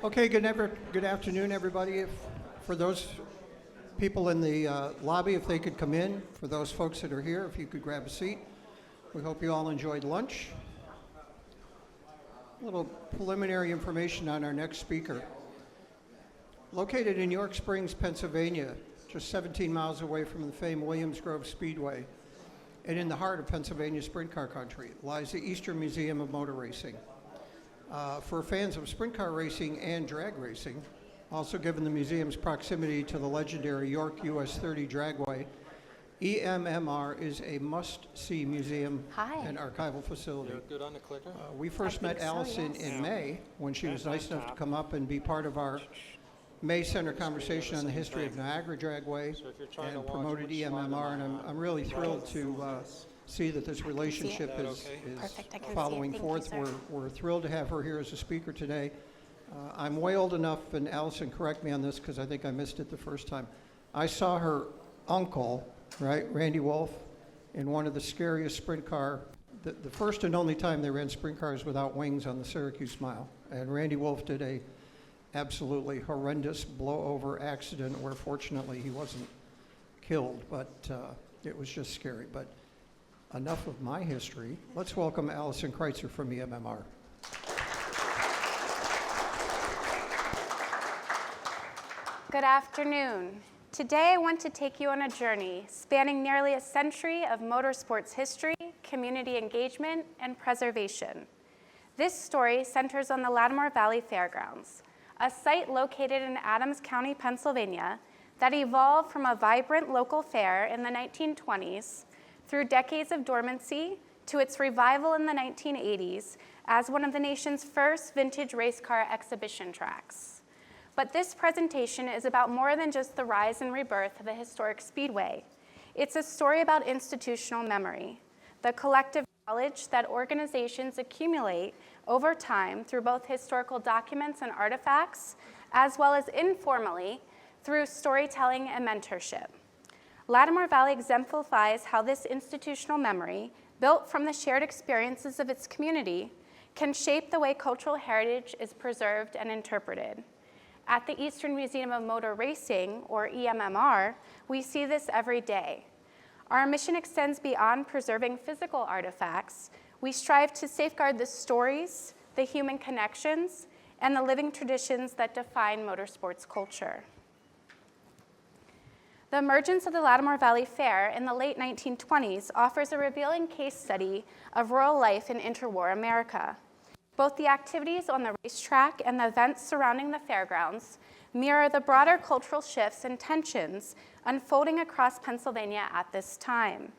Okay, good afternoon, everybody. For those people in the lobby, if they could come in. For those folks that are here, if you could grab a seat. We hope you all enjoyed lunch. A little preliminary information on our next speaker. Located in York Springs, Pennsylvania, just 17 miles away from the famed Williams Grove Speedway, and in the heart of Pennsylvania sprint car country, lies the Eastern Museum of Motor Racing. For fans of sprint car racing and drag racing, also given the museum's proximity to the legendary York US 30 Dragway, EMMR is a must-see museum and archival facility. You're good on the clicker? We first met Allison in May when she was nice enough to come up and be part of our May Center conversation on the history of Niagara Dragway and promoted EMMR, and I'm really thrilled to see that this relationship is following forth. We're thrilled to have her here as a speaker today. I'm way old enough, and Allison, correct me on this because I think I missed it the first time. I saw her uncle, right, Randy Wolf, in one of the scariest sprint car, the first and only time they ran sprint cars without wings on the Syracuse Mile. And Randy Wolf did a absolutely horrendous blowover accident where fortunately he wasn't killed, but it was just scary. But enough of my history. Let's welcome Allison Kreitzer from EMMR. Good afternoon. Today I want to take you on a journey spanning nearly a century of motorsports history, community engagement, and preservation. This story centers on the Latimore Valley Fairgrounds, a site located in Adams County, Pennsylvania, that evolved from a vibrant local fair in the 1920s through decades of dormancy to its revival in the 1980s as one of the nation's first vintage race car exhibition tracks. But this presentation is about more than just the rise and rebirth of a historic speedway. It's a story about institutional memory, the collective knowledge that organizations accumulate over time through both historical documents and artifacts, as well as informally through storytelling and mentorship. Latimore Valley exemplifies how this institutional memory, built from the shared experiences of its community, can shape the way cultural heritage is preserved and interpreted. At the Eastern Museum of Motor Racing, or EMMR, we see this every day. Our mission extends beyond preserving physical artifacts. We strive to safeguard the stories, the human connections, and the living traditions that define motorsports culture. The emergence of the Latimore Valley Fair in the late 1920s offers a revealing case study of rural life in interwar America. Both the activities on the racetrack and the events surrounding the fairgrounds mirror the broader cultural shifts and tensions unfolding across Pennsylvania at this time.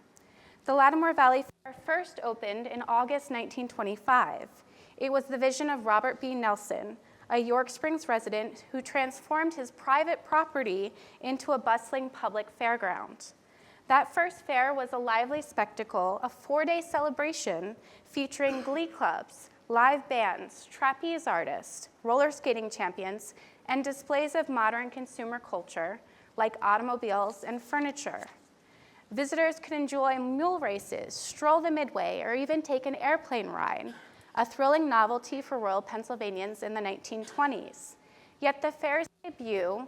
The Latimore Valley Fair first opened in August 1925. It was the vision of Robert B. Nelson, a York Springs resident who transformed his private property into a bustling public fairground. That first fair was a lively spectacle, a 4-day celebration featuring glee clubs, live bands, trapeze artists, roller skating champions, and displays of modern consumer culture like automobiles and furniture. Visitors could enjoy mule races, stroll the midway, or even take an airplane ride, a thrilling novelty for rural Pennsylvanians in the 1920s. Yet the fair's debut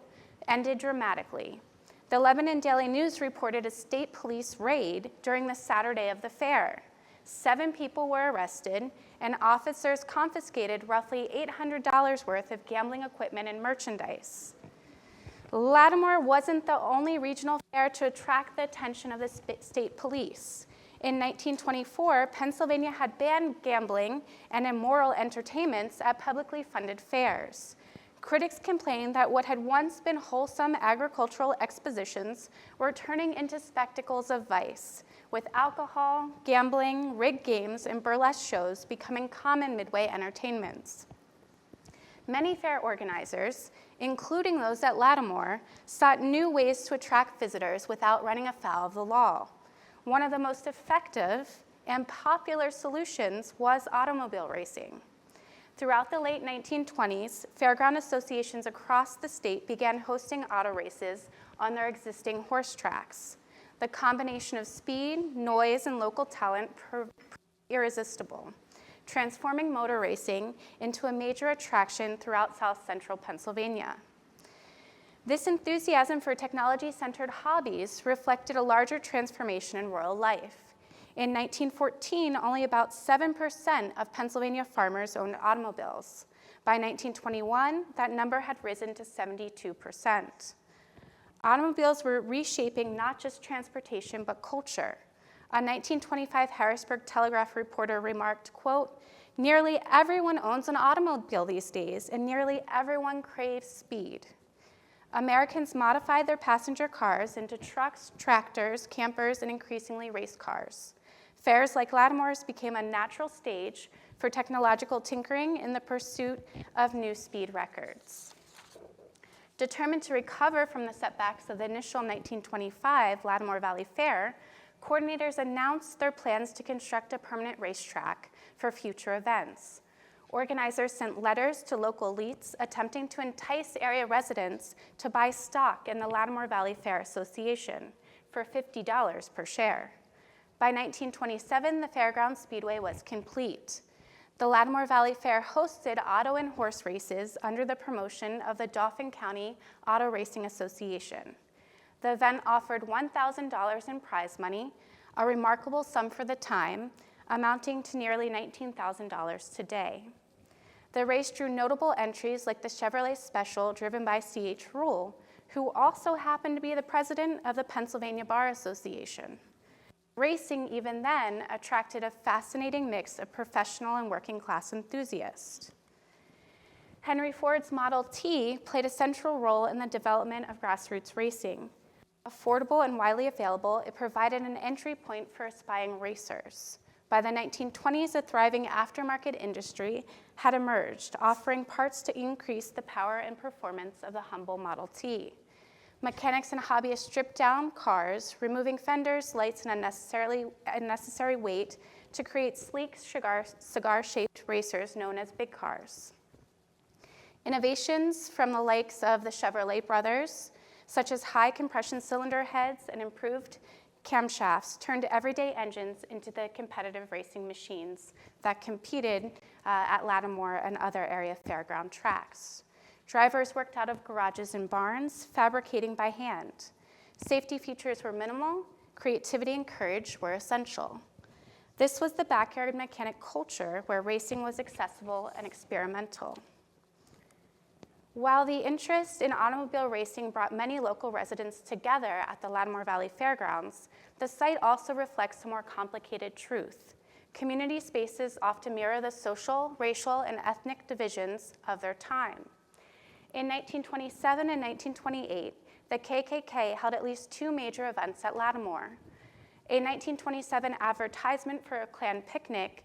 ended dramatically. The Lebanon Daily News reported a state police raid during the Saturday of the fair. 7 people were arrested, and officers confiscated roughly $800 worth of gambling equipment and merchandise. Latimore wasn't the only regional fair to attract the attention of the state police. In 1924, Pennsylvania had banned gambling and immoral entertainments at publicly funded fairs. Critics complained that what had once been wholesome agricultural expositions were turning into spectacles of vice, with alcohol, gambling, rigged games, and burlesque shows becoming common midway entertainments. Many fair organizers, including those at Latimore, sought new ways to attract visitors without running afoul of the law. One of the most effective and popular solutions was automobile racing. Throughout the late 1920s, fairground associations across the state began hosting auto races on their existing horse tracks. The combination of speed, noise, and local talent proved irresistible. transforming motor racing into a major attraction throughout South Central Pennsylvania. This enthusiasm for technology-centered hobbies reflected a larger transformation in rural life. In 1914, only about 7% of Pennsylvania farmers owned automobiles. By 1921, that number had risen to 72%. Automobiles were reshaping not just transportation, but culture. A 1925 Harrisburg Telegraph reporter remarked, quote, "Nearly everyone owns an automobile these days, and nearly everyone craves speed." Americans modified their passenger cars into trucks, tractors, campers, and increasingly race cars. Fairs like Latimore's became a natural stage for technological tinkering in the pursuit of new speed records. Determined to recover from the setbacks of the initial 1925 Latimore Valley Fair, coordinators announced their plans to construct a permanent racetrack for future events. Organizers sent letters to local elites attempting to entice area residents to buy stock in the Latimore Valley Fair Association for $50 per share. By 1927, the fairground speedway was complete. The Latimore Valley Fair hosted auto and horse races under the promotion of the Dauphin County Auto Racing Association. The event offered $1,000 in prize money, a remarkable sum for the time, amounting to nearly $19,000 today. The race drew notable entries like the Chevrolet Special driven by C.H. Rule, who also happened to be the president of the Pennsylvania Bar Association. Racing, even then, attracted a fascinating mix of professional and working class enthusiasts. Henry Ford's Model T played a central role in the development of grassroots racing. Affordable and widely available, it provided an entry point for aspiring racers. By the 1920s, a thriving aftermarket industry had emerged, offering parts to increase the power and performance of the humble Model T. Mechanics and hobbyists stripped down cars, removing fenders, lights, and unnecessary weight to create sleek, cigar-shaped racers known as big cars. Innovations from the likes of the Chevrolet brothers, such as high compression cylinder heads and improved camshafts, turned everyday engines into the competitive racing machines that competed at Latimore and other area fairground tracks. Drivers worked out of garages and barns, fabricating by hand. Safety features were minimal, creativity and courage were essential. This was the backyard mechanic culture where racing was accessible and experimental. While the interest in automobile racing brought many local residents together at the Latimore Valley Fairgrounds, the site also reflects a more complicated truth. Community spaces often mirror the social, racial, and ethnic divisions of their time. In 1927 and 1928, the KKK held at least 2 major events at Latimore. A 1927 advertisement for a Klan picnic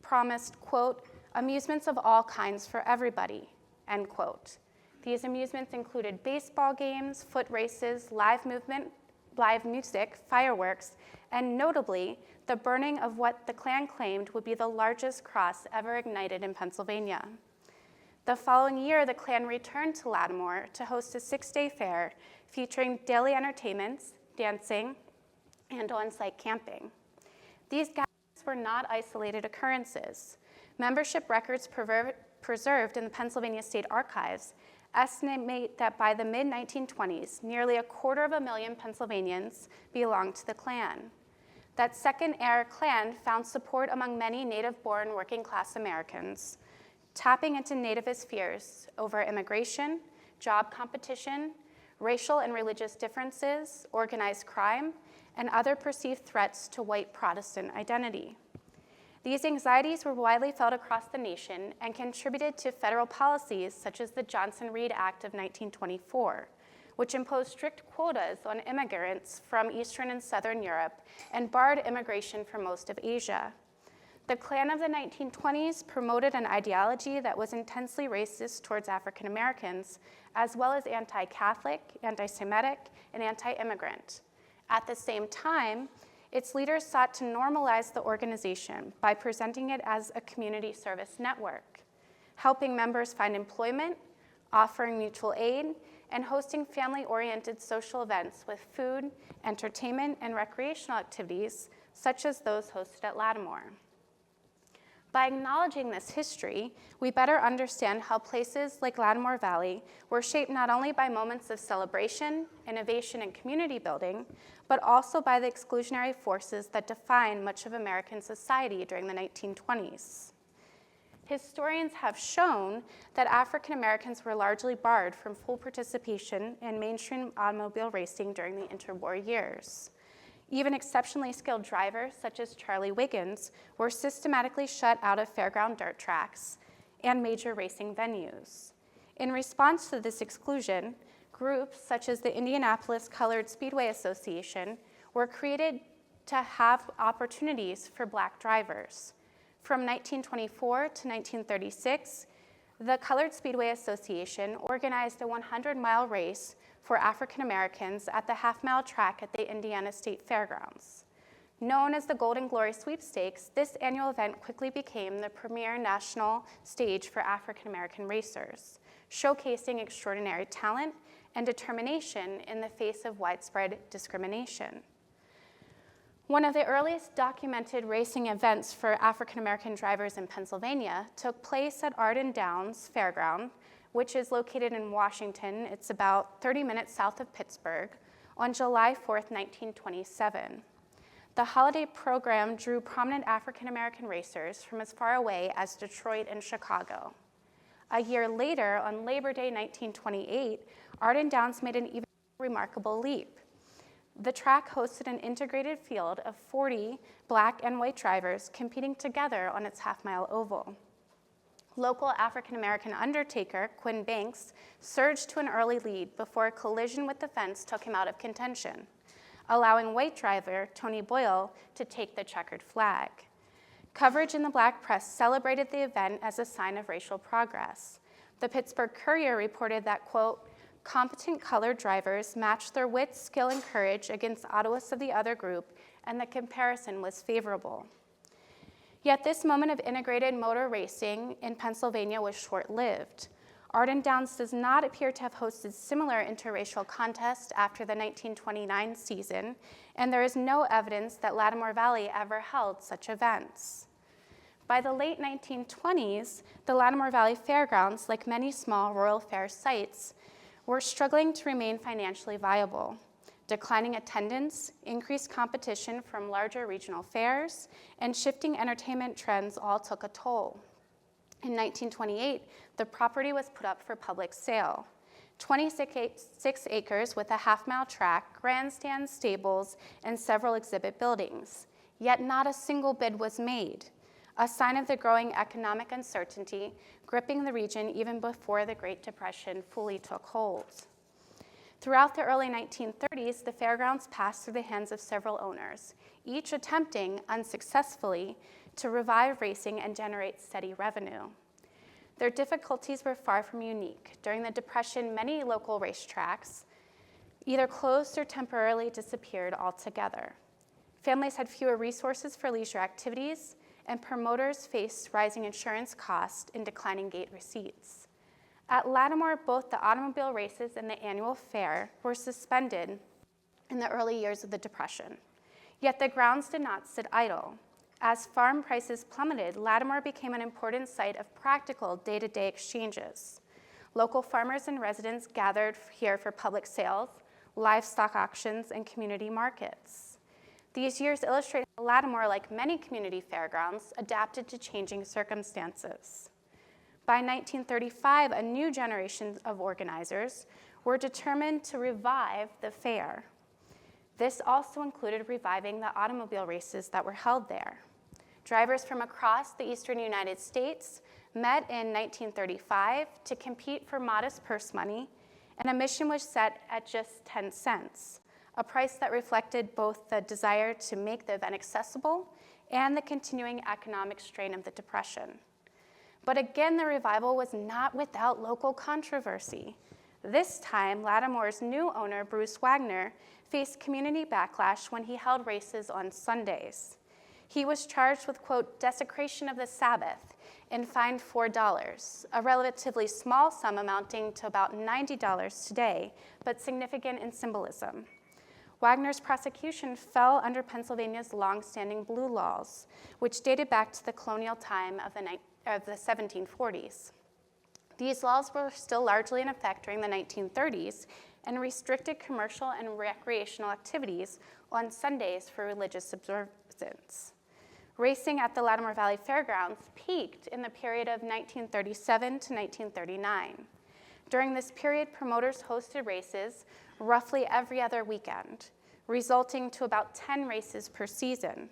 promised, quote, "amusements of all kinds for everybody," end quote. These amusements included baseball games, foot races, live music, fireworks, and notably, the burning of what the Klan claimed would be the largest cross ever ignited in Pennsylvania. The following year, the Klan returned to Latimore to host a 6-day fair featuring daily entertainments, dancing, and on-site camping. These gatherings were not isolated occurrences. Membership records preserved in the Pennsylvania State Archives estimate that by the mid-1920s, nearly 250,000 Pennsylvanians belonged to the Klan. That second-era Klan found support among many native-born working-class Americans, tapping into nativist fears over immigration, job competition, racial and religious differences, organized crime, and other perceived threats to white Protestant identity. These anxieties were widely felt across the nation and contributed to federal policies such as the Johnson-Reed Act of 1924, which imposed strict quotas on immigrants from Eastern and Southern Europe and barred immigration from most of Asia. The Klan of the 1920s promoted an ideology that was intensely racist towards African Americans, as well as anti-Catholic, anti-Semitic, and anti-immigrant. At the same time, its leaders sought to normalize the organization by presenting it as a community service network, helping members find employment, offering mutual aid, and hosting family-oriented social events with food, entertainment, and recreational activities, such as those hosted at Latimore. By acknowledging this history, we better understand how places like Latimore Valley were shaped not only by moments of celebration, innovation, and community building, but also by the exclusionary forces that defined much of American society during the 1920s. Historians have shown that African Americans were largely barred from full participation in mainstream automobile racing during the interwar years. Even exceptionally skilled drivers, such as Charlie Wiggins, were systematically shut out of fairground dirt tracks and major racing venues. In response to this exclusion, groups such as the Indianapolis Colored Speedway Association were created to have opportunities for Black drivers. From 1924 to 1936, the Colored Speedway Association organized a 100-mile race for African Americans at the half-mile track at the Indiana State Fairgrounds. Known as the Golden Glory Sweepstakes, this annual event quickly became the premier national stage for African American racers, showcasing extraordinary talent and determination in the face of widespread discrimination. One of the earliest documented racing events for African American drivers in Pennsylvania took place at Arden Downs Fairground, which is located in Washington. It's about 30 minutes south of Pittsburgh, on July 4th, 1927. The holiday program drew prominent African American racers from as far away as Detroit and Chicago. A year later, on Labor Day 1928, Arden Downs made an even more remarkable leap. The track hosted an integrated field of 40 Black and white drivers competing together on its half-mile oval. Local African-American undertaker, Quinn Banks, surged to an early lead before a collision with the fence took him out of contention, allowing white driver Tony Boyle to take the checkered flag. Coverage in the Black press celebrated the event as a sign of racial progress. The Pittsburgh Courier reported that, quote, competent colored drivers matched their wit, skill, and courage against Ottawas of the other group, and the comparison was favorable. Yet this moment of integrated motor racing in Pennsylvania was short-lived. Arden Downs does not appear to have hosted similar interracial contests after the 1929 season, and there is no evidence that Latimore Valley ever held such events. By the late 1920s, the Latimore Valley Fairgrounds, like many small rural fair sites, were struggling to remain financially viable. Declining attendance, increased competition from larger regional fairs, and shifting entertainment trends all took a toll. In 1928, the property was put up for public sale. 26 acres with a half-mile track, grandstands, stables, and several exhibit buildings. Yet not a single bid was made, a sign of the growing economic uncertainty gripping the region even before the Great Depression fully took hold. Throughout the early 1930s, the fairgrounds passed through the hands of several owners, each attempting, unsuccessfully, to revive racing and generate steady revenue. Their difficulties were far from unique. During the Depression, many local racetracks either closed or temporarily disappeared altogether. Families had fewer resources for leisure activities, and promoters faced rising insurance costs and declining gate receipts. At Latimore, both the automobile races and the annual fair were suspended in the early years of the Depression. Yet the grounds did not sit idle. As farm prices plummeted, Latimore became an important site of practical day-to-day exchanges. Local farmers and residents gathered here for public sales, livestock auctions, and community markets. These years illustrate how Latimore, like many community fairgrounds, adapted to changing circumstances. By 1935, a new generation of organizers were determined to revive the fair. This also included reviving the automobile races that were held there. Drivers from across the eastern United States met in 1935 to compete for modest purse money, and a mission was set at just 10 cents, a price that reflected both the desire to make the event accessible and the continuing economic strain of the Depression. But again, the revival was not without local controversy. This time, Latimore's new owner, Bruce Wagner, faced community backlash when he held races on Sundays. He was charged with, quote, desecration of the Sabbath and fined $4, a relatively small sum amounting to about $90 today, but significant in symbolism. Wagner's prosecution fell under Pennsylvania's longstanding blue laws, which dated back to the colonial time of the 1740s. These laws were still largely in effect during the 1930s and restricted commercial and recreational activities on Sundays for religious observance. Racing at the Latimore Valley Fairgrounds peaked in the period of 1937 to 1939. During this period, promoters hosted races roughly every other weekend, resulting to about 10 races per season.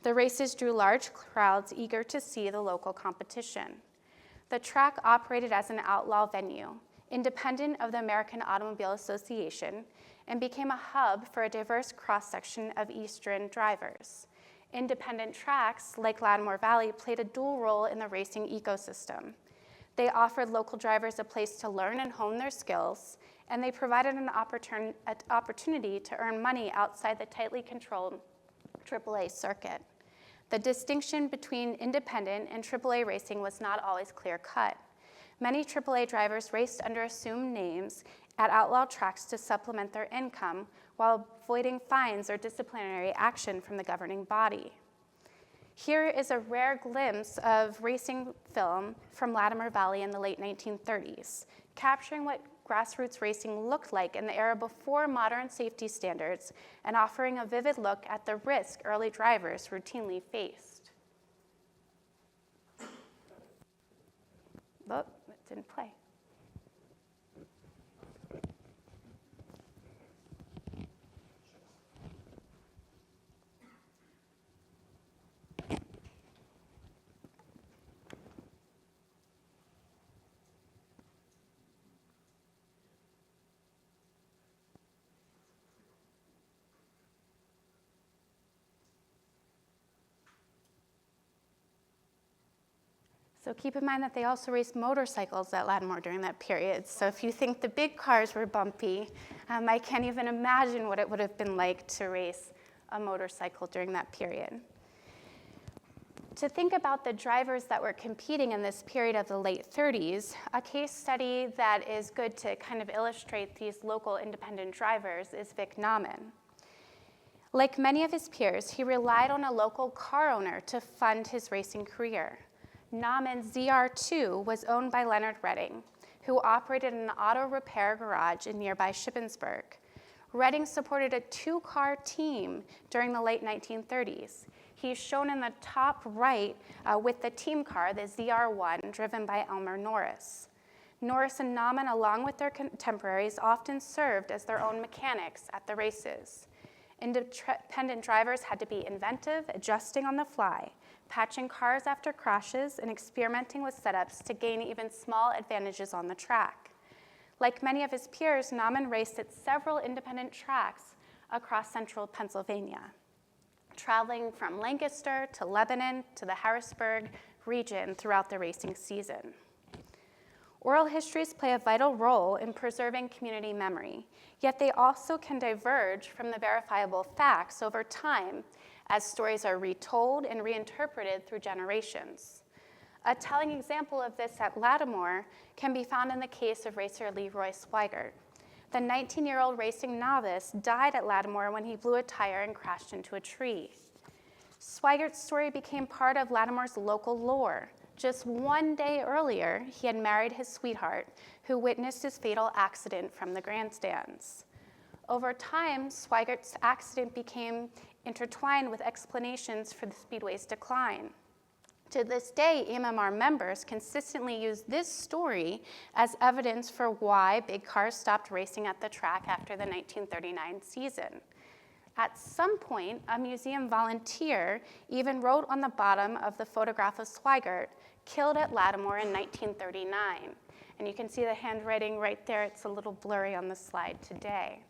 The races drew large crowds eager to see the local competition. The track operated as an outlaw venue, independent of the American Automobile Association, and became a hub for a diverse cross-section of Eastern drivers. Independent tracks, like Latimore Valley, played a dual role in the racing ecosystem. They offered local drivers a place to learn and hone their skills, and they provided an opportunity to earn money outside the tightly controlled AAA circuit. The distinction between independent and AAA racing was not always clear-cut. Many AAA drivers raced under assumed names at outlaw tracks to supplement their income while avoiding fines or disciplinary action from the governing body. Here is a rare glimpse of racing film from Latimore Valley in the late 1930s, capturing what grassroots racing looked like in the era before modern safety standards and offering a vivid look at the risk early drivers routinely faced. Oh, it didn't play. So keep in mind that they also raced motorcycles at Latimore during that period. So if you think the big cars were bumpy, I can't even imagine what it would have been like to race a motorcycle during that period. To think about the drivers that were competing in this period of the late 30s, a case study that is good to kind of illustrate these local independent drivers is Vic Nauman. Like many of his peers, he relied on a local car owner to fund his racing career. Nauman's ZR2 was owned by Leonard Redding, who operated an auto repair garage in nearby Shippensburg. Redding supported a two-car team during the late 1930s. He's shown in the top right with the team car, the ZR1, driven by Elmer Norris. Norris and Nauman, along with their contemporaries, often served as their own mechanics at the races. Independent drivers had to be inventive, adjusting on the fly, patching cars after crashes, and experimenting with setups to gain even small advantages on the track. Like many of his peers, Nauman raced at several independent tracks across central Pennsylvania, traveling from Lancaster to Lebanon to the Harrisburg region throughout the racing season. Oral histories play a vital role in preserving community memory, yet they also can diverge from the verifiable facts over time as stories are retold and reinterpreted through generations. A telling example of this at Latimore can be found in the case of racer Leroy Swigert. The 19-year-old racing novice died at Latimore when he blew a tire and crashed into a tree. Swigert's story became part of Latimore's local lore. Just one day earlier, he had married his sweetheart, who witnessed his fatal accident from the grandstands. Over time, Swigert's accident became intertwined with explanations for the speedway's decline. To this day, EMMR members consistently use this story as evidence for why big cars stopped racing at the track after the 1939 season. At some point, a museum volunteer even wrote on the bottom of the photograph of Swigert, "Killed at Latimore in 1939." And you can see the handwriting right there. It's a little blurry on the slide today.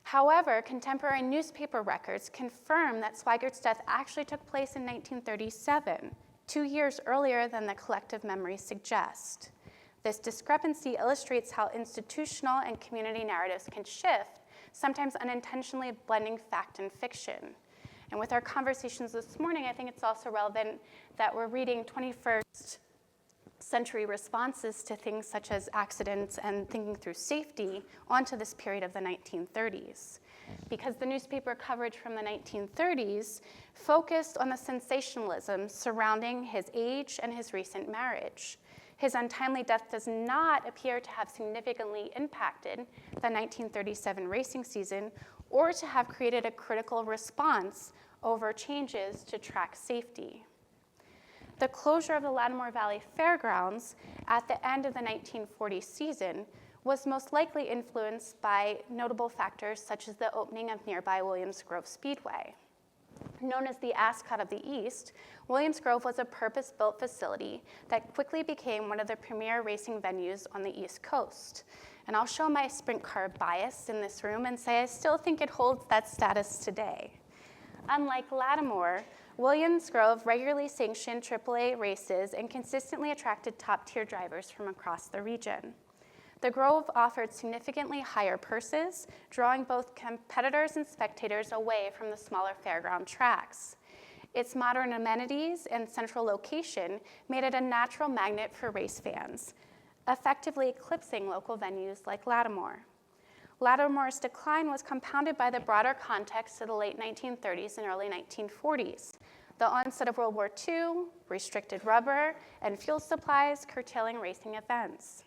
However, contemporary newspaper records confirm that Swigert's death actually took place in 1937, 2 years earlier than the collective memories suggest. This discrepancy illustrates how institutional and community narratives can shift, sometimes unintentionally blending fact and fiction. And with our conversations this morning, I think it's also relevant that we're reading 21st century responses to things such as accidents and thinking through safety onto this period of the 1930s. Because the newspaper coverage from the 1930s focused on the sensationalism surrounding his age and his recent marriage. His untimely death does not appear to have significantly impacted the 1937 racing season or to have created a critical response over changes to track safety. The closure of the Latimore Valley Fairgrounds at the end of the 1940 season was most likely influenced by notable factors such as the opening of nearby Williams Grove Speedway. Known as the Ascot of the East, Williams Grove was a purpose-built facility that quickly became one of the premier racing venues on the East Coast. And I'll show my sprint car bias in this room and say I still think it holds that status today. Unlike Latimore, Williams Grove regularly sanctioned AAA races and consistently attracted top-tier drivers from across the region. The Grove offered significantly higher purses, drawing both competitors and spectators away from the smaller fairground tracks. Its modern amenities and central location made it a natural magnet for race fans, effectively eclipsing local venues like Latimore. Latimore's decline was compounded by the broader context of the late 1930s and early 1940s. The onset of World War II, restricted rubber, and fuel supplies curtailing racing events.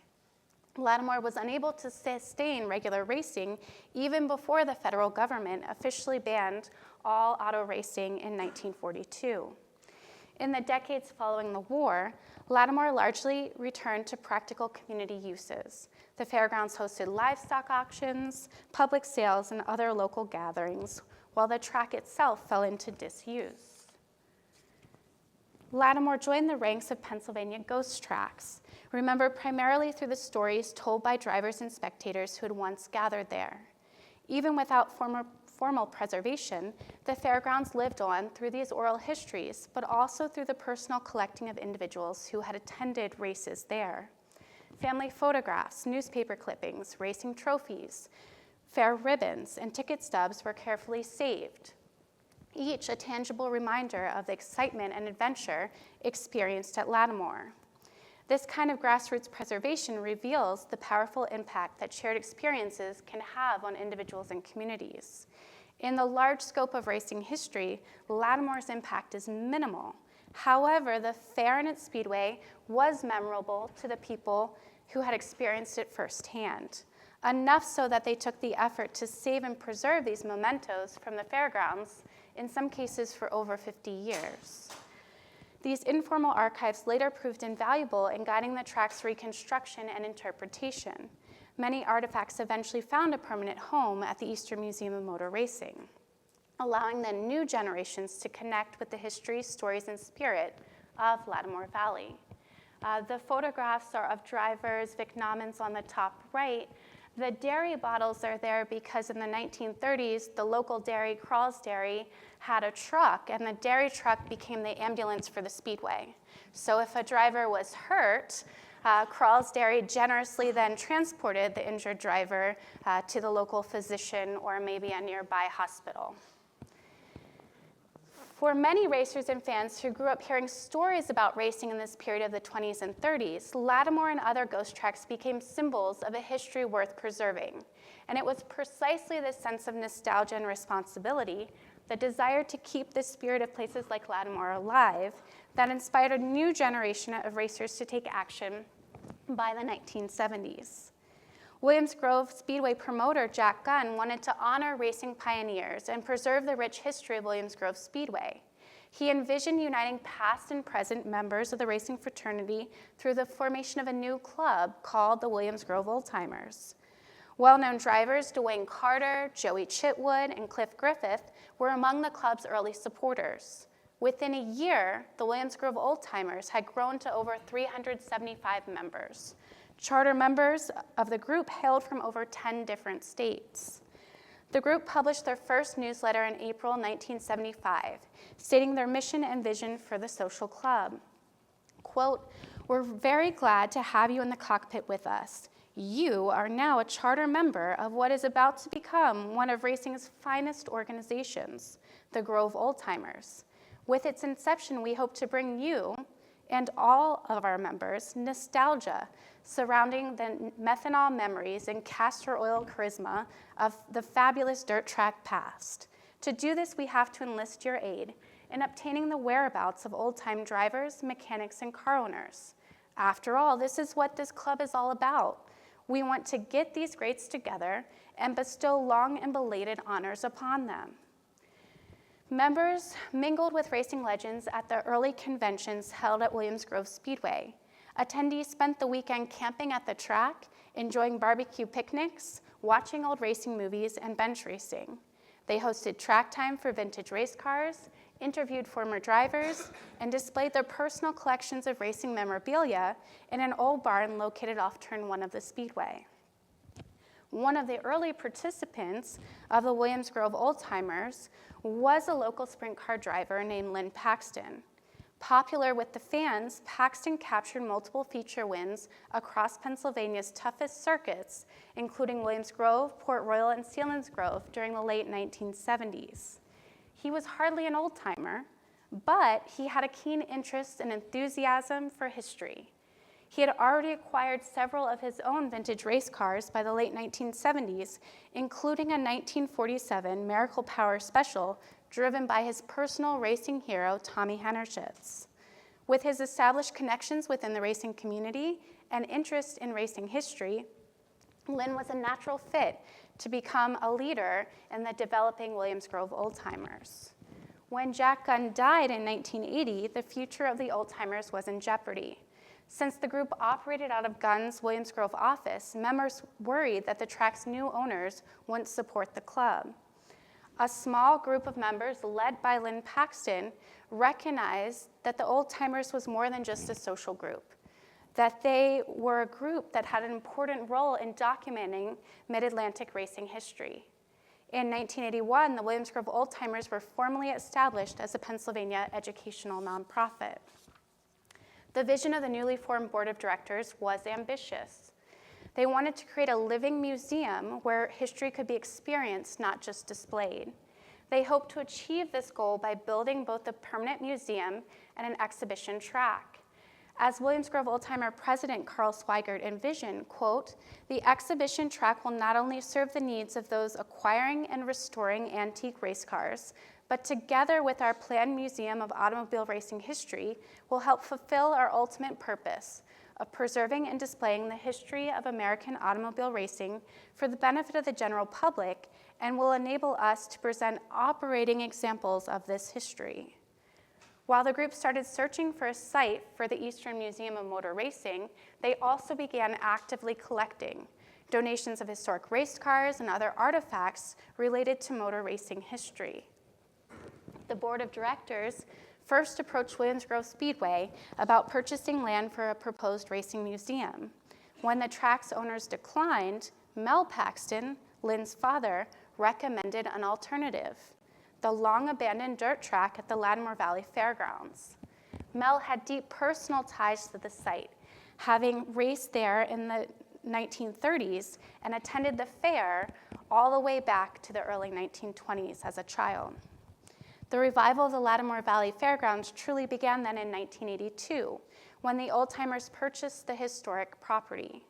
Latimore was unable to sustain regular racing even before the federal government officially banned all auto racing in 1942. In the decades following the war, Latimore largely returned to practical community uses. The fairgrounds hosted livestock auctions, public sales, and other local gatherings, while the track itself fell into disuse. Latimore joined the ranks of Pennsylvania ghost tracks, remembered primarily through the stories told by drivers and spectators who had once gathered there. Even without formal preservation, the fairgrounds lived on through these oral histories, but also through the personal collecting of individuals who had attended races there. Family photographs, newspaper clippings, racing trophies, fair ribbons, and ticket stubs were carefully saved, each a tangible reminder of the excitement and adventure experienced at Latimore. This kind of grassroots preservation reveals the powerful impact that shared experiences can have on individuals and communities. In the large scope of racing history, Latimore's impact is minimal. However, the fair and its speedway was memorable to the people who had experienced it firsthand, enough so that they took the effort to save and preserve these mementos from the fairgrounds, in some cases for over 50 years. These informal archives later proved invaluable in guiding the track's reconstruction and interpretation. Many artifacts eventually found a permanent home at the Eastern Museum of Motor Racing, allowing the new generations to connect with the history, stories, and spirit of Latimore Valley. The photographs are of drivers, Vic Nauman's on the top right. The dairy bottles are there because in the 1930s, the local dairy, Crawls Dairy, had a truck, and the dairy truck became the ambulance for the speedway. So if a driver was hurt, Crawls Dairy generously then transported the injured driver to the local physician or maybe a nearby hospital. For many racers and fans who grew up hearing stories about racing in this period of the 20s and 30s, Latimore and other ghost tracks became symbols of a history worth preserving. And it was precisely this sense of nostalgia and responsibility, the desire to keep the spirit of places like Latimore alive, that inspired a new generation of racers to take action by the 1970s. Williams Grove Speedway promoter Jack Gunn wanted to honor racing pioneers and preserve the rich history of Williams Grove Speedway. He envisioned uniting past and present members of the racing fraternity through the formation of a new club called the Williams Grove Old Timers. Well-known drivers Dwayne Carter, Joey Chitwood, and Cliff Griffith were among the club's early supporters. Within a year, the Williams Grove Old Timers had grown to over 375 members. Charter members of the group hailed from over 10 different states. The group published their first newsletter in April 1975, stating their mission and vision for the social club. Quote, "We're very glad to have you in the cockpit with us. You are now a charter member of what is about to become one of racing's finest organizations, the Grove Old Timers. With its inception, we hope to bring you and all of our members nostalgia surrounding the methanol memories and castor oil charisma of the fabulous dirt track past. To do this, we have to enlist your aid in obtaining the whereabouts of old-time drivers, mechanics, and car owners. After all, this is what this club is all about. We want to get these greats together and bestow long and belated honors upon them. Members mingled with racing legends at the early conventions held at Williams Grove Speedway. Attendees spent the weekend camping at the track, enjoying barbecue picnics, watching old racing movies, and bench racing. They hosted track time for vintage race cars, interviewed former drivers, and displayed their personal collections of racing memorabilia in an old barn located off turn 1 of the Speedway. One of the early participants of the Williams Grove Oldtimers was a local sprint car driver named Lynn Paxton. Popular with the fans, Paxton captured multiple feature wins across Pennsylvania's toughest circuits, including Williams Grove, Port Royal, and Selinsgrove during the late 1970s. He was hardly an old-timer, but he had a keen interest and enthusiasm for history. He had already acquired several of his own vintage race cars by the late 1970s, including a 1947 Miracle Power Special driven by his personal racing hero, Tommy Hennerschitz. With his established connections within the racing community and interest in racing history, Lynn was a natural fit to become a leader in the developing Williams Grove Oldtimers. When Jack Gunn died in 1980, the future of the Oldtimers was in jeopardy. Since the group operated out of Gunn's Williams Grove office, members worried that the track's new owners wouldn't support the club. A small group of members, led by Lynn Paxton, recognized that the Oldtimers was more than just a social group, that they were a group that had an important role in documenting mid-Atlantic racing history. In 1981, the Williams Grove Oldtimers were formally established as a Pennsylvania educational nonprofit. The vision of the newly formed board of directors was ambitious. They wanted to create a living museum where history could be experienced, not just displayed. They hoped to achieve this goal by building both a permanent museum and an exhibition track. As Williams Grove Oldtimer president Carl Swigert envisioned, quote, "The exhibition track will not only serve the needs of those acquiring and restoring antique race cars, but together with our planned Museum of Automobile Racing History will help fulfill our ultimate purpose of preserving and displaying the history of American automobile racing for the benefit of the general public and will enable us to present operating examples of this history." While the group started searching for a site for the Eastern Museum of Motor Racing, they also began actively collecting donations of historic race cars and other artifacts related to motor racing history. The board of directors first approached Williams Grove Speedway about purchasing land for a proposed racing museum. When the track's owners declined, Mel Paxton, Lynn's father, recommended an alternative: the long-abandoned dirt track at the Latimore Valley Fairgrounds. Mel had deep personal ties to the site, having raced there in the 1930s and attended the fair all the way back to the early 1920s as a child. The revival of the Latimore Valley Fairgrounds truly began then in 1982, when the Oldtimers purchased the historic property.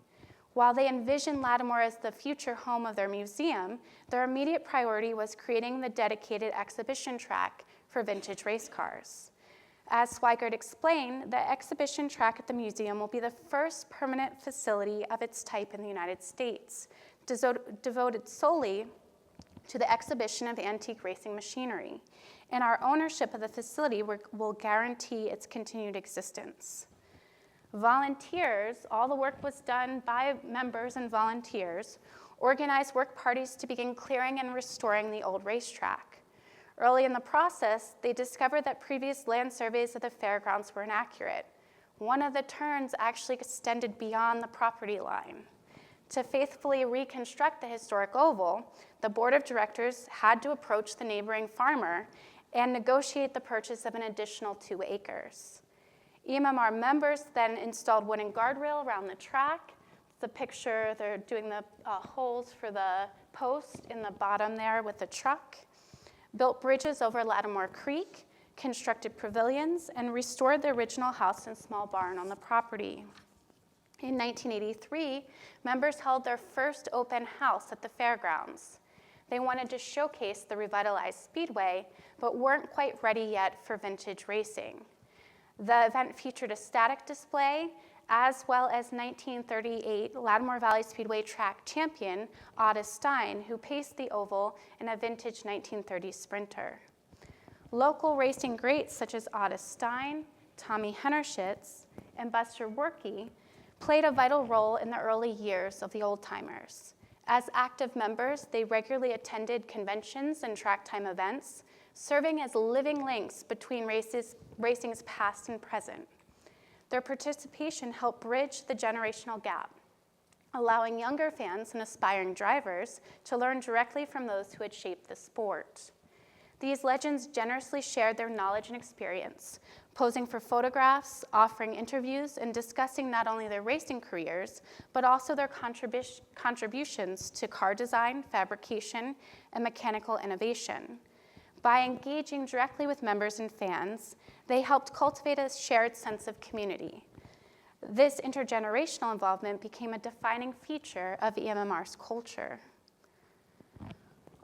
While they envisioned Latimore as the future home of their museum, their immediate priority was creating the dedicated exhibition track for vintage race cars. As Swigert explained, the exhibition track at the museum will be the first permanent facility of its type in the United States, devoted solely to the exhibition of antique racing machinery, and our ownership of the facility will guarantee its continued existence. Volunteers, all the work was done by members and volunteers, organized work parties to begin clearing and restoring the old racetrack. Early in the process, they discovered that previous land surveys of the fairgrounds were inaccurate. One of the turns actually extended beyond the property line. To faithfully reconstruct the historic oval, the board of directors had to approach the neighboring farmer and negotiate the purchase of an additional 2 acres. EMMR members then installed wooden guardrail around the track. The picture, they're doing the holes for the post in the bottom there with the truck. Built bridges over Latimore Creek, constructed pavilions, and restored the original house and small barn on the property. In 1983, members held their first open house at the fairgrounds. They wanted to showcase the revitalized speedway, but weren't quite ready yet for vintage racing. The event featured a static display, as well as 1938 Latimore Valley Speedway track champion, Otis Stein, who paced the oval in a vintage 1930s Sprinter. Local racing greats such as Otis Stein, Tommy Hennerschitz, and Buster Workey played a vital role in the early years of the old-timers. As active members, they regularly attended conventions and track time events, serving as living links between racing's past and present. Their participation helped bridge the generational gap, allowing younger fans and aspiring drivers to learn directly from those who had shaped the sport. These legends generously shared their knowledge and experience, posing for photographs, offering interviews, and discussing not only their racing careers, but also their contributions to car design, fabrication, and mechanical innovation. By engaging directly with members and fans, they helped cultivate a shared sense of community. This intergenerational involvement became a defining feature of EMMR's culture.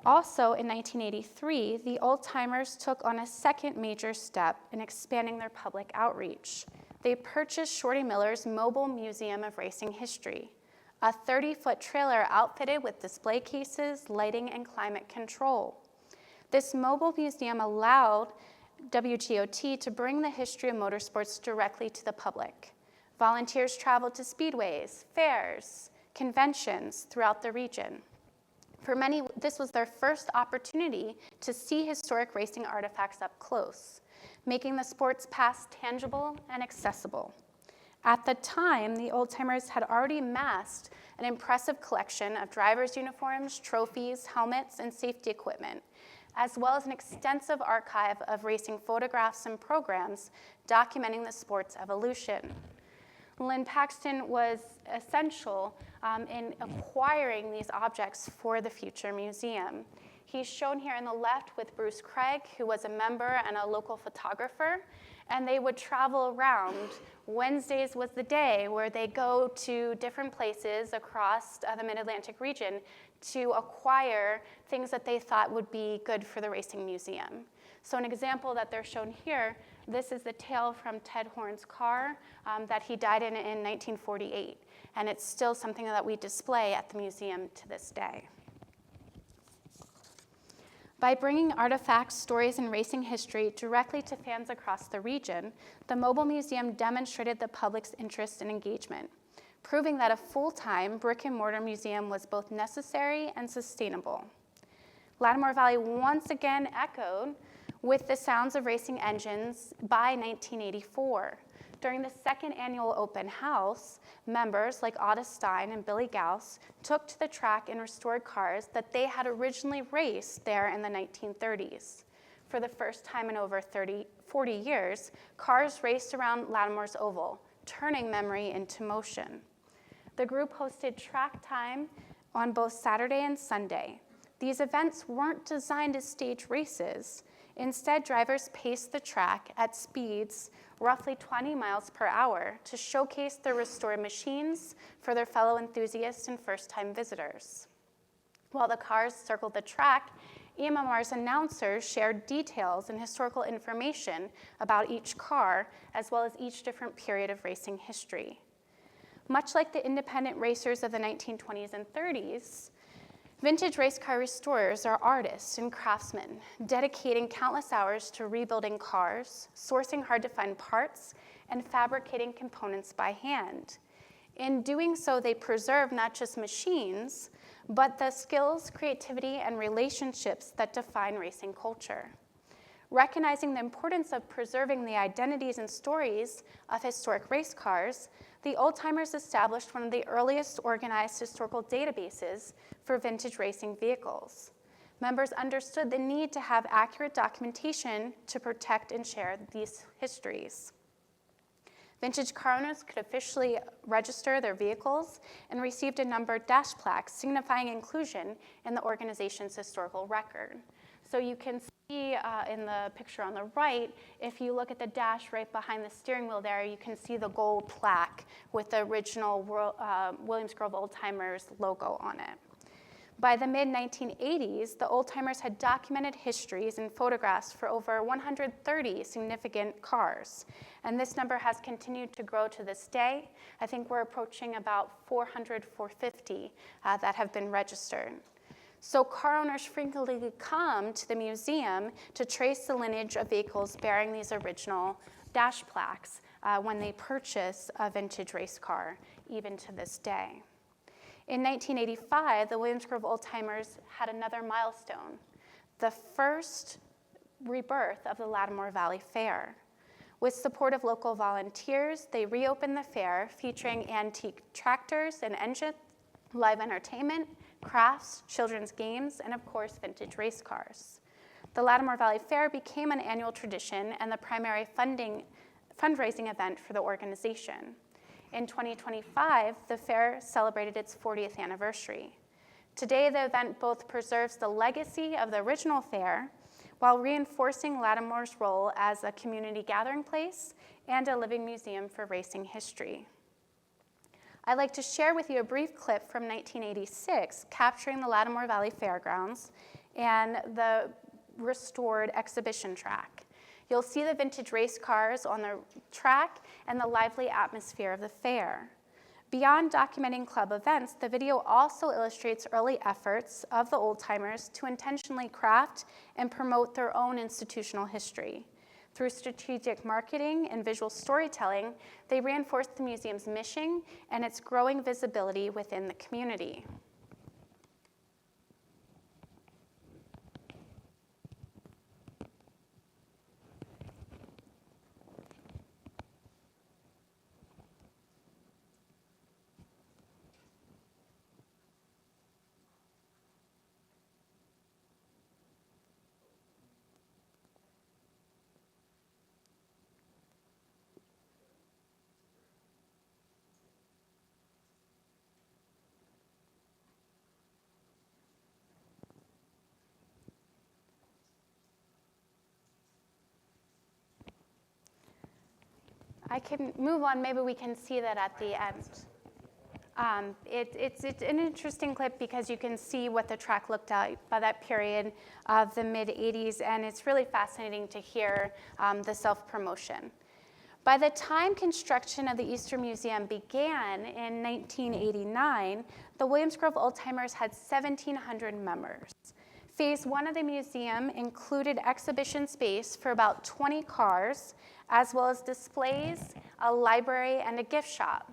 Also, in 1983, the old-timers took on a second major step in expanding their public outreach. They purchased Shorty Miller's Mobile Museum of Racing History, a 30-foot trailer outfitted with display cases, lighting, and climate control. This mobile museum allowed WGOT to bring the history of motorsports directly to the public. Volunteers traveled to speedways, fairs, conventions throughout the region. For many, this was their first opportunity to see historic racing artifacts up close, making the sport's past tangible and accessible. At the time, the old-timers had already amassed an impressive collection of drivers' uniforms, trophies, helmets, and safety equipment, as well as an extensive archive of racing photographs and programs documenting the sport's evolution. Lynn Paxton was essential in acquiring these objects for the future museum. He's shown here on the left with Bruce Craig, who was a member and a local photographer, and they would travel around. Wednesdays was the day where they go to different places across the Mid-Atlantic region to acquire things that they thought would be good for the racing museum. So an example that they're shown here, this is the tail from Ted Horn's car that he died in 1948. And it's still something that we display at the museum to this day. By bringing artifacts, stories, and racing history directly to fans across the region, the Mobile Museum demonstrated the public's interest and engagement, proving that a full-time brick-and-mortar museum was both necessary and sustainable. Latimore Valley once again echoed with the sounds of racing engines by 1984. During the second annual open house, members like Otis Stein and Billy Gauss took to the track and restored cars that they had originally raced there in the 1930s. For the first time in over 40 years, cars raced around Latimore's Oval, turning memory into motion. The group hosted track time on both Saturday and Sunday. These events weren't designed as stage races. Instead, drivers paced the track at speeds roughly 20 miles per hour to showcase the restored machines for their fellow enthusiasts and first-time visitors. While the cars circled the track, EMMR's announcers shared details and historical information about each car, as well as each different period of racing history. Much like the independent racers of the 1920s and 30s, vintage race car restorers are artists and craftsmen, dedicating countless hours to rebuilding cars, sourcing hard-to-find parts, and fabricating components by hand. In doing so, they preserve not just machines, but the skills, creativity, and relationships that define racing culture. Recognizing the importance of preserving the identities and stories of historic race cars, the old-timers established one of the earliest organized historical databases for vintage racing vehicles. Members understood the need to have accurate documentation to protect and share these histories. Vintage car owners could officially register their vehicles and received a numbered dash plaque signifying inclusion in the organization's historical record. So you can see in the picture on the right, if you look at the dash right behind the steering wheel there, you can see the gold plaque with the original Williams Grove Old Timers logo on it. By the mid-1980s, the Old Timers had documented histories and photographs for over 130 significant cars. And this number has continued to grow to this day. I think we're approaching about 400, 450 that have been registered. So car owners frequently come to the museum to trace the lineage of vehicles bearing these original dash plaques when they purchase a vintage race car, even to this day. In 1985, the Williams Grove Old Timers had another milestone, the first rebirth of the Latimore Valley Fair. With support of local volunteers, they reopened the fair, featuring antique tractors and engines, live entertainment, crafts, children's games, and of course, vintage race cars. The Latimore Valley Fair became an annual tradition and the primary fundraising event for the organization. In 2025, the fair celebrated its 40th anniversary. Today, the event both preserves the legacy of the original fair while reinforcing Latimore's role as a community gathering place and a living museum for racing history. I'd like to share with you a brief clip from 1986 capturing the Latimore Valley Fairgrounds and the restored exhibition track. You'll see the vintage race cars on the track and the lively atmosphere of the fair. Beyond documenting club events, the video also illustrates early efforts of the Old Timers to intentionally craft and promote their own institutional history. Through strategic marketing and visual storytelling, they reinforce the museum's mission and its growing visibility within the community. I can move on, maybe we can see that at the end. It's an interesting clip because you can see what the track looked like by that period of the mid-'80s, and it's really fascinating to hear the self-promotion. By the time construction of the Easter Museum began in 1989, the Williams Grove Old Timers had 1,700 members. Phase 1 of the museum included exhibition space for about 20 cars, as well as displays, a library, and a gift shop.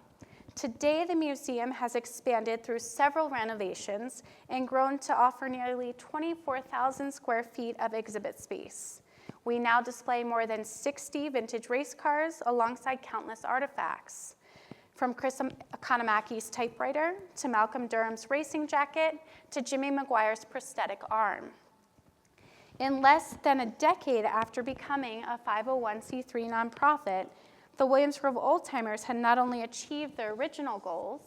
Today, the museum has expanded through several renovations and grown to offer nearly 24,000 square feet of exhibit space. We now display more than 60 vintage race cars alongside countless artifacts, from Chris Economaki's typewriter to Malcolm Durham's racing jacket to Jimmy McGuire's prosthetic arm. In less than a decade after becoming a 501c3 nonprofit, the Williams Grove Old Timers had not only achieved their original goals,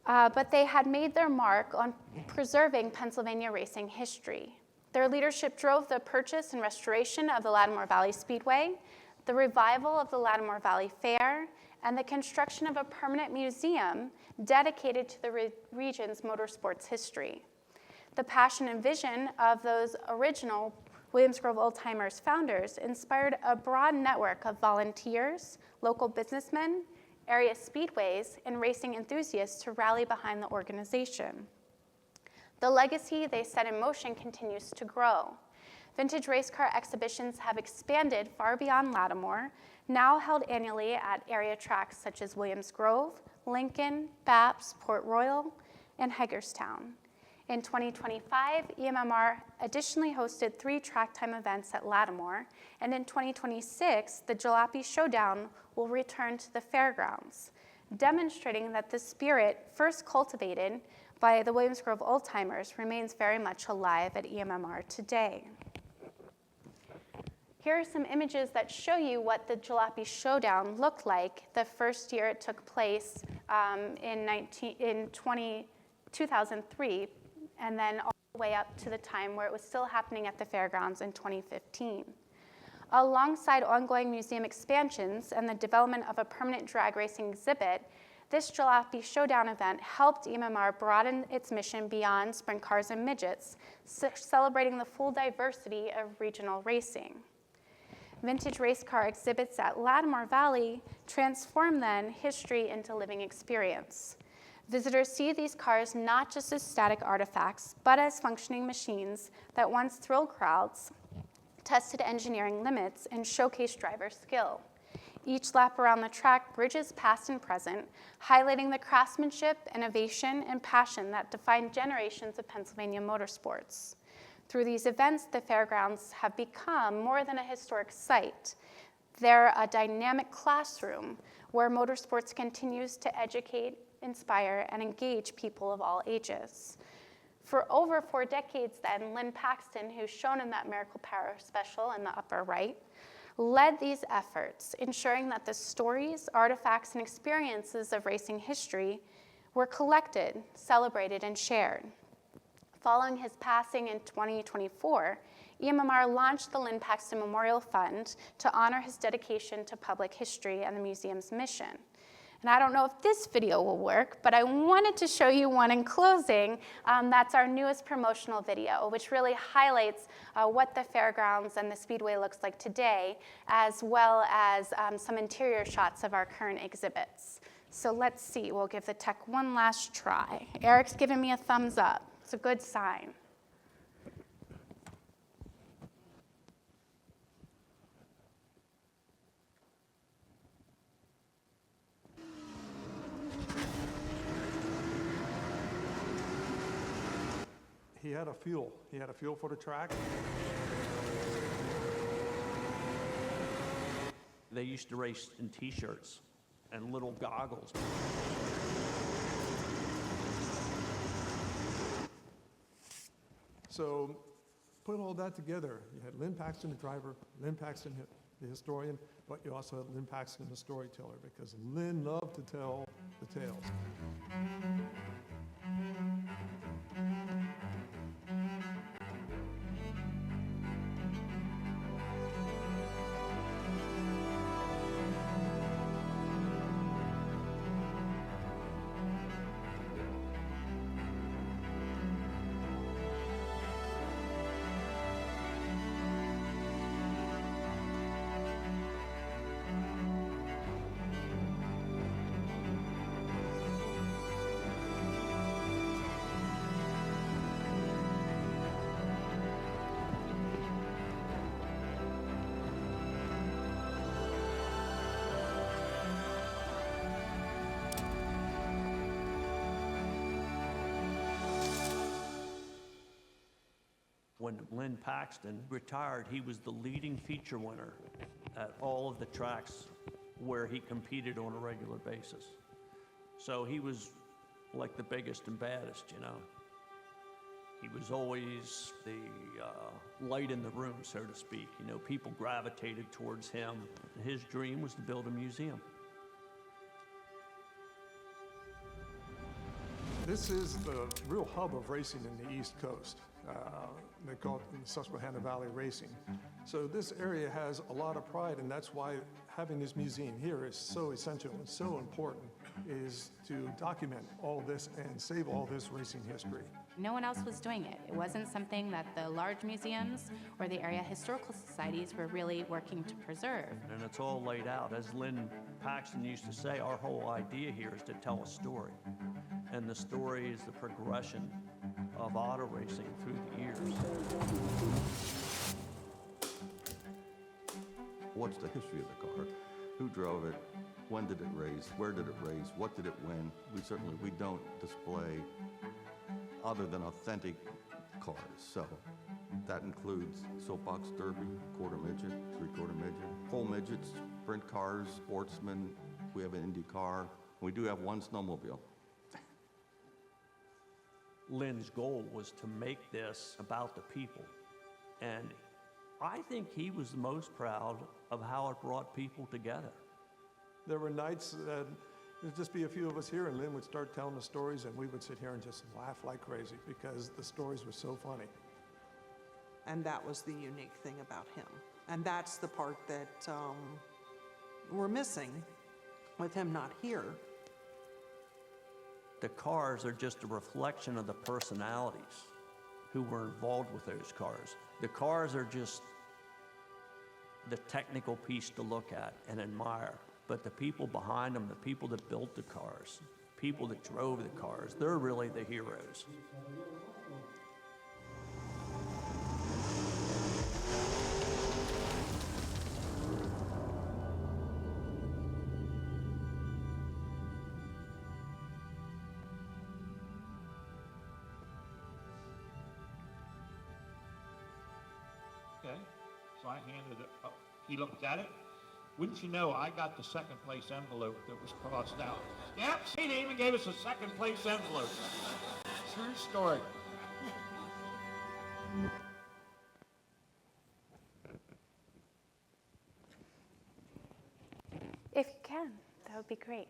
but they had made their mark on preserving Pennsylvania racing history. Their leadership drove the purchase and restoration of the Latimore Valley Speedway, the revival of the Latimore Valley Fair, and the construction of a permanent museum dedicated to the region's motorsports history. The passion and vision of those original Williams Grove Old Timers founders inspired a broad network of volunteers, local businessmen, area speedways, and racing enthusiasts to rally behind the organization. The legacy they set in motion continues to grow. Vintage race car exhibitions have expanded far beyond Latimore, now held annually at area tracks such as Williams Grove, Lincoln, Baps, Port Royal, and Hagerstown. In 2025, EMMR additionally hosted 3 track time events at Latimore, and in 2026, the Jalopy Showdown will return to the fairgrounds, demonstrating that the spirit first cultivated by the Williams Grove Old Timers remains very much alive at EMMR today. Here are some images that show you what the Jalopy Showdown looked like the first year it took place in 2003, and then all the way up to the time where it was still happening at the fairgrounds in 2015. Alongside ongoing museum expansions and the development of a permanent drag racing exhibit, this Jalopy Showdown event helped EMMR broaden its mission beyond sprint cars and midgets, celebrating the full diversity of regional racing. Vintage race car exhibits at Latimore Valley transform then history into living experience. Visitors see these cars not just as static artifacts, but as functioning machines that once thrilled crowds, tested engineering limits, and showcased driver skill. Each lap around the track bridges past and present, highlighting the craftsmanship, innovation, and passion that defined generations of Pennsylvania motorsports. Through these events, the fairgrounds have become more than a historic site. They're a dynamic classroom where motorsports continues to educate, inspire, and engage people of all ages. For over 4 decades then, Lynn Paxton, who's shown in that Miracle Power special in the upper right, led these efforts, ensuring that the stories, artifacts, and experiences of racing history were collected, celebrated, and shared. Following his passing in 2024, EMMR launched the Lynn Paxton Memorial Fund to honor his dedication to public history and the museum's mission. And I don't know if this video will work, but I wanted to show you one in closing. That's our newest promotional video, which really highlights what the fairgrounds and the speedway looks like today, as well as some interior shots of our current exhibits. So let's see, we'll give the tech one last try. Eric's giving me a thumbs up. It's a good sign. He had a fuel. He had a fuel for the track. They used to race in t-shirts and little goggles. So put all that together. You had Lynn Paxton, the driver, Lynn Paxton, the historian, but you also had Lynn Paxton, the storyteller, because Lynn loved to tell the tales. When Lynn Paxton retired, he was the leading feature winner at all of the tracks where he competed on a regular basis. So he was like the biggest and baddest, you know. He was always the light in the room, so to speak. You know, people gravitated towards him. His dream was to build a museum. This is the real hub of racing in the East Coast. They call it the Susquehanna Valley Racing. So this area has a lot of pride, and that's why having this museum here is so essential and so important, is to document all this and save all this racing history. No one else was doing it. It wasn't something that the large museums or the area historical societies were really working to preserve. And it's all laid out. As Lynn Paxton used to say, our whole idea here is to tell a story. And the story is the progression of auto racing through the years. What's the history of the car? Who drove it? When did it race? Where did it race? What did it win? We don't display other than authentic cars. So that includes soapbox derby, quarter midget, three-quarter midget, full midgets, sprint cars, sportsmen. We have an Indy car. We do have one snowmobile. Lynn's goal was to make this about the people. And I think he was most proud of how it brought people together. There were nights that There'd just be a few of us here, and Lynn would start telling the stories, and we would sit here and just laugh like crazy because the stories were so funny. And that was the unique thing about him. And that's the part that we're missing with him not here. The cars are just a reflection of the personalities who were involved with those cars. The cars are just the technical piece to look at and admire, but the people behind them, the people that built the cars, people that drove the cars, they're really the heroes. Okay, so I handed it up. He looked at it. Wouldn't you know, I got the second place envelope that was crossed out. Yep, he even gave us a second place envelope. True story. If you can, that would be great.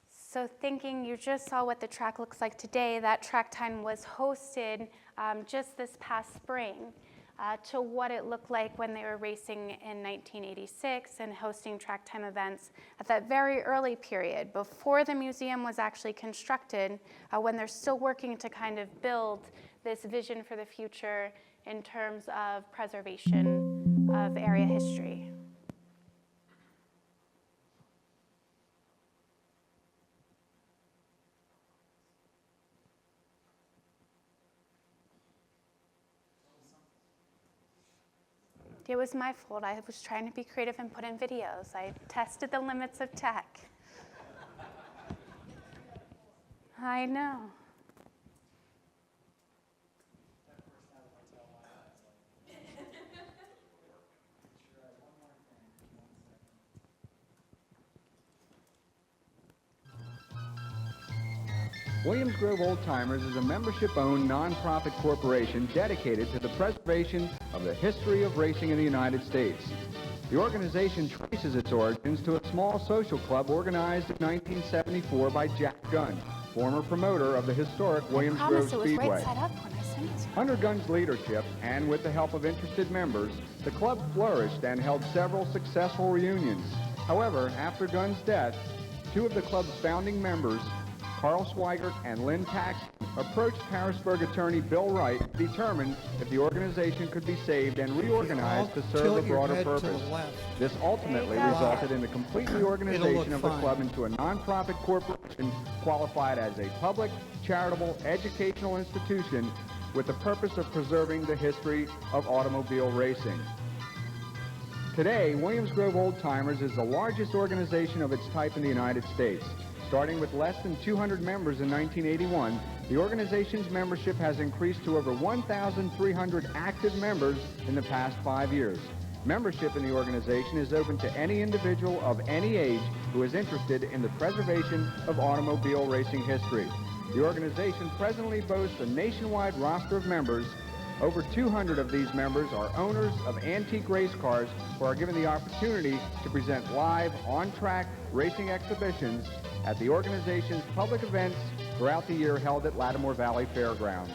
So thinking, you just saw what the track looks like today. That track time was hosted just this past spring to what it looked like when they were racing in 1986 and hosting track time events at that very early period, before the museum was actually constructed, when they're still working to kind of build this vision for the future in terms of preservation of area history. It was my fault. I was trying to be creative and put in videos. I tested the limits of tech. I know. Williams Grove Old Timers is a membership-owned nonprofit corporation dedicated to the preservation of the history of racing in the United States. The organization traces its origins to a small social club organized in 1974 by Jack Gunn, former promoter of the historic Williams Grove Speedway. Right side up when I sent it to you. Under Gunn's leadership, and with the help of interested members, the club flourished and held several successful reunions. However, after Gunn's death, two of the club's founding members, Carl Swigert and Lynn Paxton, approached Harrisburg attorney Bill Wright to determine if the organization could be saved and reorganized to serve a broader purpose. This ultimately resulted in the complete reorganization of the club into a nonprofit corporation qualified as a public, charitable, educational institution with the purpose of preserving the history of automobile racing. Today, Williams Grove Old Timers is the largest organization of its type in the United States. Starting with less than 200 members in 1981, the organization's membership has increased to over 1,300 active members in the past 5 years. Membership in the organization is open to any individual of any age who is interested in the preservation of automobile racing history. The organization presently boasts a nationwide roster of members. Over 200 of these members are owners of antique race cars who are given the opportunity to present live, on-track racing exhibitions at the organization's public events throughout the year held at Latimore Valley Fairgrounds.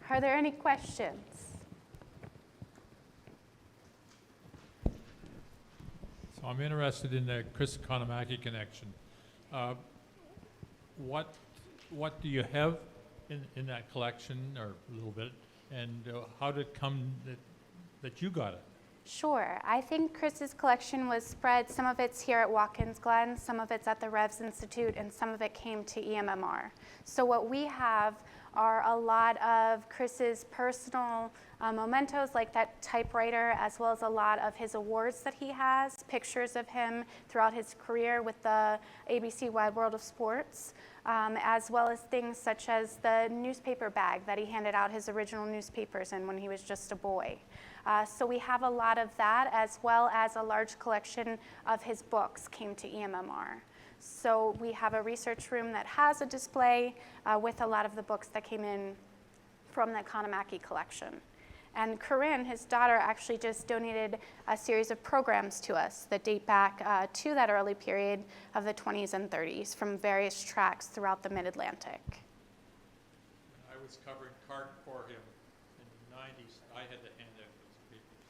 Are there any questions? So I'm interested in the Chris Economaki connection. What do you have in that collection, or a little bit, and how did it come that you got it? Sure. I think Chris's collection was spread. Some of it's here at Watkins Glen, some of it's at the Revs Institute, and some of it came to EMMR. So what we have are a lot of Chris's personal mementos, like that typewriter, as well as a lot of his awards that he has, pictures of him throughout his career with the ABC Wide World of Sports, as well as things such as the newspaper bag that he handed out his original newspapers in when he was just a boy. So we have a lot of that, as well as a large collection of his books came to EMMR. So we have a research room that has a display with a lot of the books that came in from the Economaki collection. And Corinne, his daughter, actually just donated a series of programs to us that date back to that early period of the 20s and 30s from various tracks throughout the Mid-Atlantic. I was covering cart for him in the 90s. I had to hand out those papers.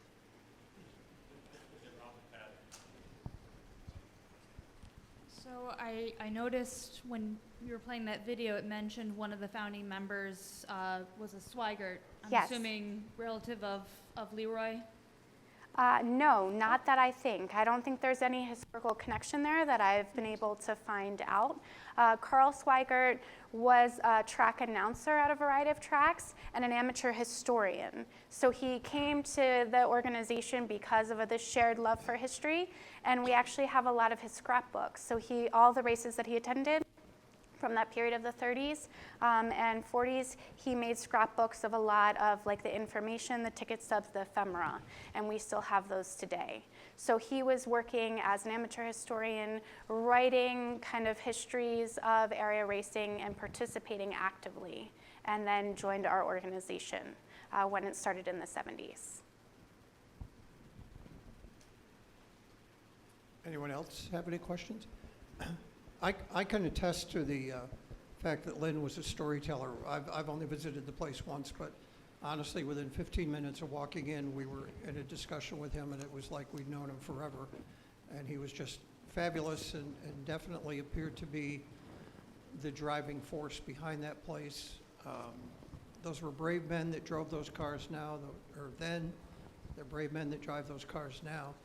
Around the paddock. So I noticed when you were playing that video, it mentioned one of the founding members was a Swigert. I'm Yes. assuming relative of Leroy. No, not that I think. I don't think there's any historical connection there that I've been able to find out. Carl Swigert was a track announcer at a variety of tracks and an amateur historian. So he came to the organization because of this shared love for history, and we actually have a lot of his scrapbooks. So all the races that he attended from that period of the 30s and 40s, he made scrapbooks of a lot of like the information, the ticket stubs, the ephemera, and we still have those today. So he was working as an amateur historian, writing kind of histories of area racing and participating actively, and then joined our organization when it started in the 70s. Anyone else have any questions? I can attest to the fact that Lynn was a storyteller. I've only visited the place once, but honestly, within 15 minutes of walking in, we were in a discussion with him, and it was like we'd known him forever. And he was just fabulous and definitely appeared to be the driving force behind that place. Those were brave men that drove those cars now, or then. They're brave men that drive those cars now.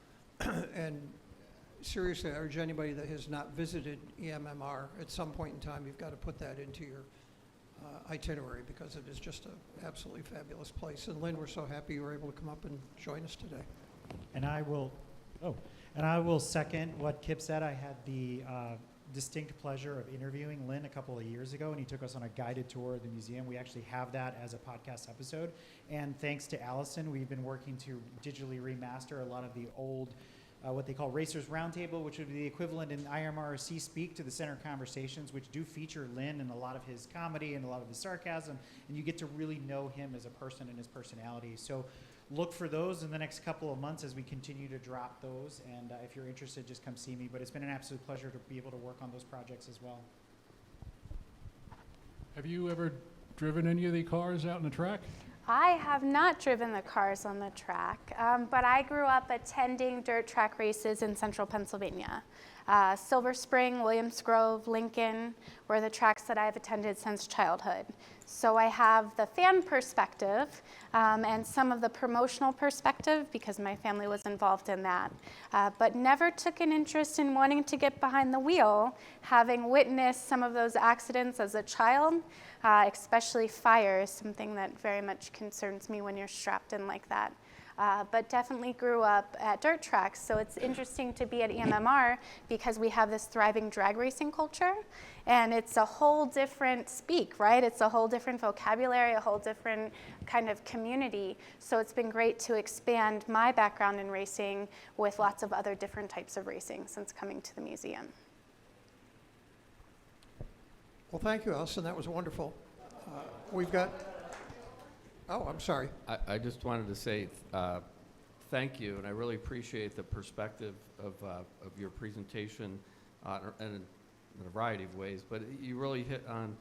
And seriously, I urge anybody that has not visited EMMR, at some point in time, you've got to put that into your itinerary, because it is just an absolutely fabulous place. And Lynn, we're so happy you were able to come up and join us today. And I will second what Kip said. I had the distinct pleasure of interviewing Lynn a couple of years ago, and he took us on a guided tour of the museum. We actually have that as a podcast episode. And thanks to Allison, we've been working to digitally remaster a lot of the old what they call Racers Roundtable, which would be the equivalent in IMRC speak to the Center Conversations, which do feature Lynn and a lot of his comedy and a lot of his sarcasm, and you get to really know him as a person and his personality. So look for those in the next couple of months as we continue to drop those, and if you're interested, just come see me. But it's been an absolute pleasure to be able to work on those projects as well. Have you ever driven any of the cars out in the track? I have not driven the cars on the track, but I grew up attending dirt track races in central Pennsylvania. Silver Spring, Williams Grove, Lincoln were the tracks that I've attended since childhood. So I have the fan perspective and some of the promotional perspective because my family was involved in that, but never took an interest in wanting to get behind the wheel, having witnessed some of those accidents as a child. Especially fire is something that very much concerns me when you're strapped in like that. But definitely grew up at dirt tracks, so it's interesting to be at EMMR because we have this thriving drag racing culture, and it's a whole different speak, right? It's a whole different vocabulary, a whole different kind of community, so it's been great to expand my background in racing with lots of other different types of racing since coming to the museum. Well, thank you, Allison. That was wonderful. We've got... Oh, I'm sorry. I just wanted to say thank you, and I really appreciate the perspective of your presentation in a variety of ways, but you really hit on,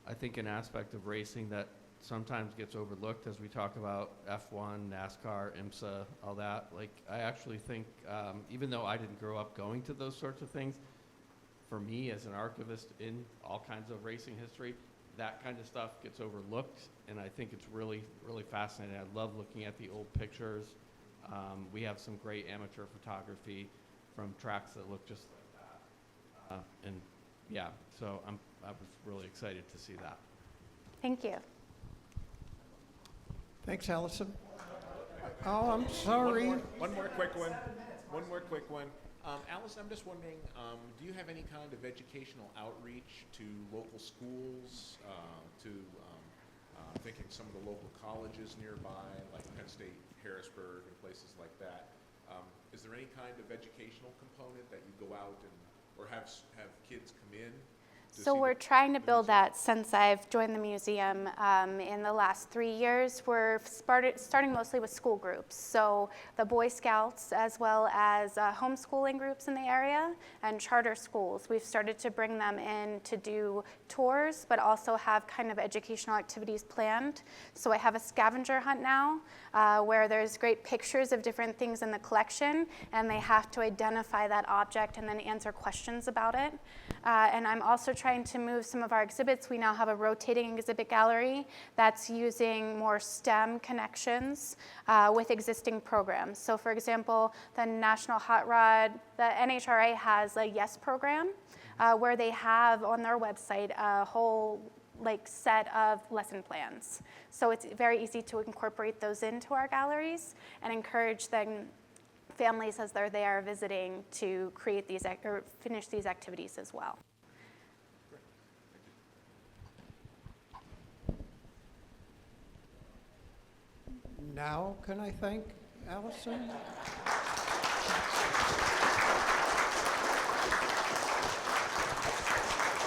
I think, an aspect of racing that sometimes gets overlooked as we talk about F1, NASCAR, IMSA, all that. Like, I actually think, even though I didn't grow up going to those sorts of things, for me as an archivist in all kinds of racing history, that kind of stuff gets overlooked, and I think it's really, really fascinating. I love looking at the old pictures. We have some great amateur photography from tracks that look just like that. And yeah, so I was really excited to see that. Thank you. Thanks, Allison. Oh, I'm sorry. One more quick one. Allison, I'm just wondering, do you have any kind of educational outreach to local schools, thinking some of the local colleges nearby, like Penn State, Harrisburg, and places like that? Is there any kind of educational component that you go out or have kids come in? So we're trying to build that since I've joined the museum in the last 3 years. We're starting mostly with school groups, so the Boy Scouts as well as homeschooling groups in the area and charter schools. We've started to bring them in to do tours, but also have kind of educational activities planned. So I have a scavenger hunt now where there's great pictures of different things in the collection, and they have to identify that object and then answer questions about it. And I'm also trying to move some of our exhibits. We now have a rotating exhibit gallery that's using more STEM connections with existing programs. So for example, the National Hot Rod, the NHRA has a YES program where they have on their website a whole set of lesson plans. So it's very easy to incorporate those into our galleries and encourage then families as they're there visiting to create these or finish these activities as well. Now can I thank Allison?